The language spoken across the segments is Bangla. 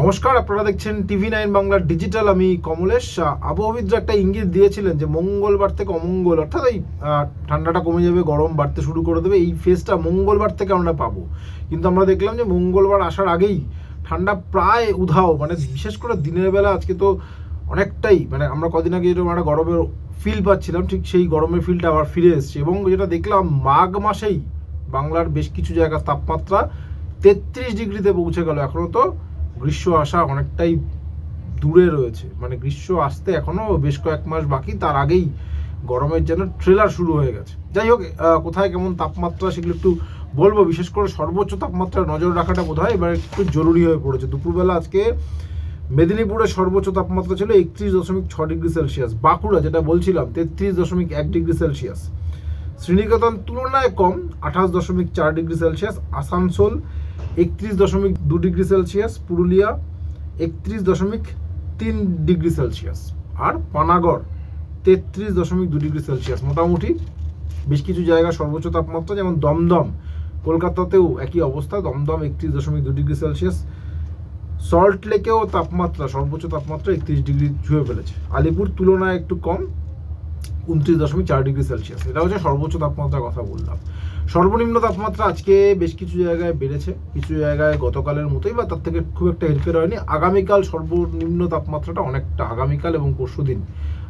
নমস্কার, আপনারা দেখছেন TV9 বাংলা ডিজিটাল। আমি কমলেশ। আবহাওয়াবিদরা একটা ইঙ্গিত দিয়েছিলেন যে মঙ্গলবার থেকে অমঙ্গল, অর্থাৎ এই ঠান্ডাটা কমে যাবে, গরম বাড়তে শুরু করে দেবে, এই ফেজটা মঙ্গলবার থেকে আমরা পাবো। কিন্তু আমরা দেখলাম যে মঙ্গলবার আসার আগেই ঠান্ডা প্রায় উধাও, মানে বিশেষ করে দিনের বেলা আজকে তো অনেকটাই, মানে আমরা কদিন আগে যেরকম একটা গরমের ফিল পাচ্ছিলাম, ঠিক সেই গরমের ফিলটা আবার ফিরে এসছে। এবং যেটা দেখলাম, মাঘ মাসেই বাংলার বেশ কিছু জায়গার তাপমাত্রা 33 ডিগ্রিতে পৌঁছে গেল। এখনও তো গ্রীষ্ম আসা অনেকটাই দূরে রয়েছে, মানে গ্রীষ্ম আসতে এখনও বেশ কয়েক মাস বাকি, তার আগেই গরমের যেন ট্রেলার শুরু হয়ে গেছে। যাই হোক, কোথায় কেমন তাপমাত্রা সেগুলো একটু বলবো। বিশেষ করে সর্বোচ্চ তাপমাত্রা নজর রাখাটা বোধহয় এবার একটু জরুরি হয়ে পড়েছে। দুপুরবেলা আজকে মেদিনীপুরের সর্বোচ্চ তাপমাত্রা ছিল 31.6 ডিগ্রি সেলসিয়াস। বাঁকুড়া, যেটা বলছিলাম, 33.1 ডিগ্রি সেলসিয়াস। শ্রীনিকেতন তুলনায় কম, 28.4 degree Celsius. Asansol 31.2 degree Celsius. Purulia 31.3 degree Celsius. আর পানাগড় 33.2 ডিগ্রি সেলসিয়াস। মোটামুটি বেশ কিছু জায়গা সর্বোচ্চ তাপমাত্রা, যেমন দমদম, কলকাতাতেও একই অবস্থা, দমদম 31.2 ডিগ্রি সেলসিয়াস। সল্ট লেকেও তাপমাত্রা, সর্বোচ্চ তাপমাত্রা 31 ডিগ্রি ছুঁয়ে ফেলেছে। আলিপুর তুলনায় একটু কম, 29.4 ডিগ্রি সেলসিয়াস। এটা হচ্ছে সর্বোচ্চ তাপমাত্রার কথা বললাম। সর্বনিম্ন তাপমাত্রা আজকে বেশ কিছু জায়গায় বেড়েছে, কিছু জায়গায় গতকালের মতোই বা তার থেকে খুব একটা হেরফের হয়নি। আগামীকাল সর্বনিম্ন তাপমাত্রাটা অনেকটা, আগামীকাল এবং পরশুদিন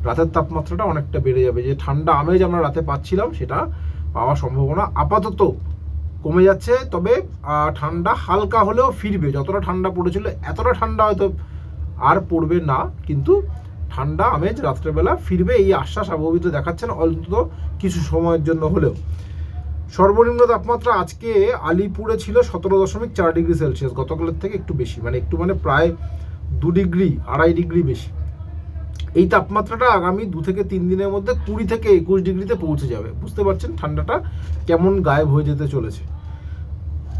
রাতের তাপমাত্রাটা অনেকটা বেড়ে যাবে। যে ঠান্ডা আমেজ আমরা রাতে পাচ্ছিলাম, সেটা পাওয়ার সম্ভাবনা আপাতত কমে যাচ্ছে। তবে ঠান্ডা হালকা হলেও ফিরবে। যতটা ঠান্ডা পড়েছিল এতটা ঠান্ডা হয়তো আর পড়বে না, কিন্তু ঠান্ডা আমেজ রাত্রেবেলা ফিরবে, এই আশ্বাস আবহাওয়াবিদরা দেখাচ্ছেন, অন্তত কিছু সময়ের জন্য হলেও। সর্বনিম্ন তাপমাত্রা আজকে আলিপুরে ছিল 17.4 ডিগ্রি সেলসিয়াস, গতকালের থেকে একটু বেশি, মানে প্রায় 2 ডিগ্রি 2.5 ডিগ্রি বেশি। এই তাপমাত্রাটা আগামী 2 থেকে 3 দিনের মধ্যে 20 থেকে 21 ডিগ্রিতে পৌঁছে যাবে। বুঝতে পারছেন ঠান্ডাটা কেমন গায়েব হয়ে যেতে চলেছে।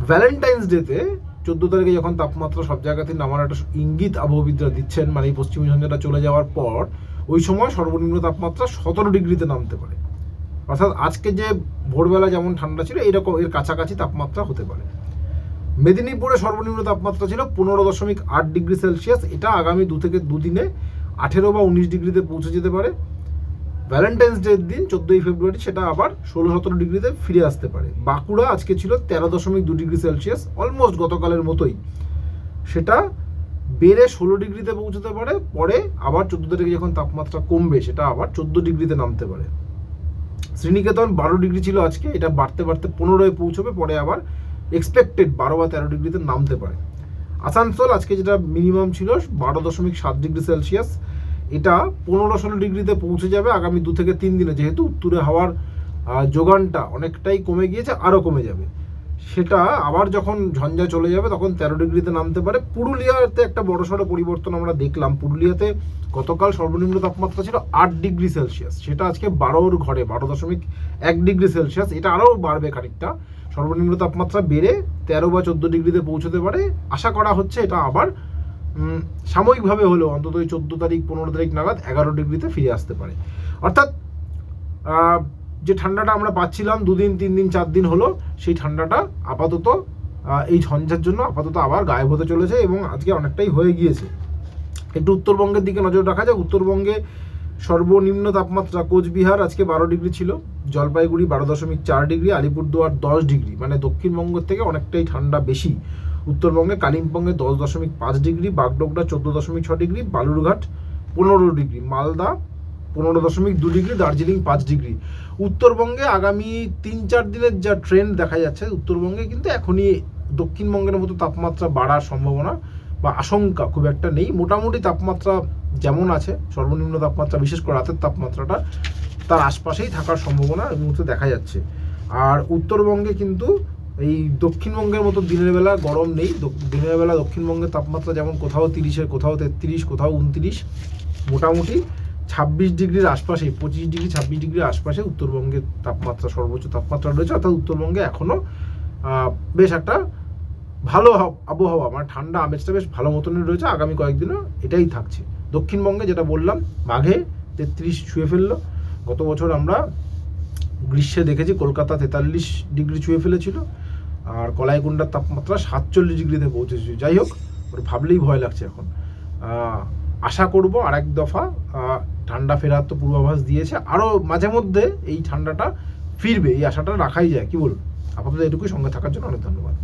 ভ্যালেন্টাইন্স ডেতে 14 তারিখে যখন তাপমাত্রা সব জায়গাতেই নামার একটা ইঙ্গিত আবহাওয়াবিদরা দিচ্ছেন, মানে এই পশ্চিমী ঝঞ্ঝাটা চলে যাওয়ার পর ওই সময় সর্বনিম্ন তাপমাত্রা 17 ডিগ্রিতে নামতে পারে। অর্থাৎ আজকে যে ভোরবেলা যেমন ঠান্ডা ছিল, এরকম এর কাছাকাছি তাপমাত্রা হতে পারে। মেদিনীপুরে সর্বনিম্ন তাপমাত্রা ছিল 15.8 ডিগ্রি সেলসিয়াস। এটা আগামী 2 থেকে 2 দিনে 18 বা 19 ডিগ্রিতে পৌঁছে যেতে পারে। ভ্যালেন্টাইন্স ডের দিন 14ই ফেব্রুয়ারি সেটা আবার 16-17 ডিগ্রিতে ফিরে আসতে পারে। বাঁকুড়া আজকে ছিল 13.2 ডিগ্রি সেলসিয়াস, অলমোস্ট গতকালের মতোই। সেটা বেড়ে 16 ডিগ্রিতে পৌঁছতে পারে। পরে আবার 14 তারিখে যখন তাপমাত্রা কমবে, সেটা আবার 14 ডিগ্রিতে নামতে পারে। শ্রীনিকেতন 12 ডিগ্রি ছিল আজকে, এটা বাড়তে বাড়তে 15-এ পৌঁছবে, পরে আবার এক্সপেক্টেড 12 বা 13 ডিগ্রিতে নামতে পারে। আসানসোল আজকে যেটা মিনিমাম ছিল 12.7 ডিগ্রি সেলসিয়াস, এটা 15-16 ডিগ্রিতে পৌঁছে যাবে আগামী 2 থেকে 3 দিনে। যেহেতু উত্তরে হাওয়ার যোগানটা অনেকটাই কমে গিয়েছে, আরও কমে যাবে। সেটা আবার যখন ঝঞ্ঝা চলে যাবে তখন 13 ডিগ্রিতে নামতে পারে। পুরুলিয়াতে একটা বড়সড় পরিবর্তন আমরা দেখলাম। পুরুলিয়াতে গতকাল সর্বনিম্ন তাপমাত্রা ছিল 8 ডিগ্রি সেলসিয়াস, সেটা আজকে 12-র ঘরে 12.1 ডিগ্রি সেলসিয়াস। এটা আরও বাড়বে খানিকটা, সর্বনিম্ন তাপমাত্রা বেড়ে 13 বা 14 ডিগ্রিতে পৌঁছতে পারে। আশা করা হচ্ছে এটা আবার সাময়িকভাবে হলেও অন্তত 14 তারিখ 15 তারিখ নাগাদ 11 ডিগ্রিতে ফিরে আসতে পারে। অর্থাৎ যে ঠান্ডাটা আমরা পাচ্ছিলাম 2 দিন 3 দিন 4 দিন হলো, সেই ঠান্ডাটা আপাতত এই ঝঞ্ঝার জন্য আপাতত আবার গায়েব হতে চলেছে এবং আজকে অনেকটাই হয়ে গিয়েছে। একটু উত্তরবঙ্গের দিকে নজর রাখা যায়। উত্তরবঙ্গে সর্বনিম্ন তাপমাত্রা কোচবিহার আজকে 12 ডিগ্রি ছিল, জলপাইগুড়ি 12.4 ডিগ্রি, আলিপুরদুয়ার 10 ডিগ্রি, মানে দক্ষিণবঙ্গের থেকে অনেকটাই ঠান্ডা বেশি। উত্তরবঙ্গে কালিম্পংয়ে 10.5 degree, Bagdogra 14.6 degree, Balurghat 15 degree, Malda 15.2 degree, Darjeeling 5 degree. উত্তরবঙ্গে আগামী 3-4 দিনের যা ট্রেন্ড দেখা যাচ্ছে, উত্তরবঙ্গে কিন্তু এখনই দক্ষিণবঙ্গের মতো তাপমাত্রা বাড়ার সম্ভাবনা বা আশঙ্কা খুব একটা নেই। মোটামুটি তাপমাত্রা যেমন আছে, সর্বনিম্ন তাপমাত্রা বিশেষ করে রাতের তাপমাত্রাটা তার আশপাশেই থাকার সম্ভাবনা এই মুহূর্তে দেখা যাচ্ছে। আর উত্তরবঙ্গে কিন্তু এই দক্ষিণবঙ্গের মতো দিনের বেলা গরম নেই। দিনের বেলা দক্ষিণবঙ্গের তাপমাত্রা যেমন কোথাও 30-এর, কোথাও 33, কোথাও 29, মোটামুটি 26 ডিগ্রির আশপাশে, 25 ডিগ্রি 26 ডিগ্রির আশপাশে উত্তরবঙ্গের তাপমাত্রা, সর্বোচ্চ তাপমাত্রা রয়েছে। অর্থাৎ উত্তরবঙ্গে এখনও বেশ একটা ভালো আবহাওয়া, মানে ঠান্ডা আমেজটা বেশ ভালো মতনই রয়েছে। আগামী কয়েকদিনও এটাই থাকছে। দক্ষিণবঙ্গে যেটা বললাম, মাঘে 33 ছুঁয়ে ফেললো। গত বছর আমরা গ্রীষ্মে দেখেছি কলকাতা 43 ডিগ্রি ছুঁয়ে ফেলেছিল, আর কলাইকুণ্ডার তাপমাত্রা 47 ডিগ্রিতে পৌঁছেছে। যাই হোক, ওর ভাবলেই ভয় লাগছে এখন। আশা করব আর এক দফা ঠান্ডা ফেরার তো পূর্বাভাস দিয়েছে, আরও মাঝে মধ্যে এই ঠান্ডাটা ফিরবে, এই আশাটা রাখাই যায়, কি বলুন? আপাতত এটুকুই, সঙ্গে থাকার জন্য অনেক ধন্যবাদ।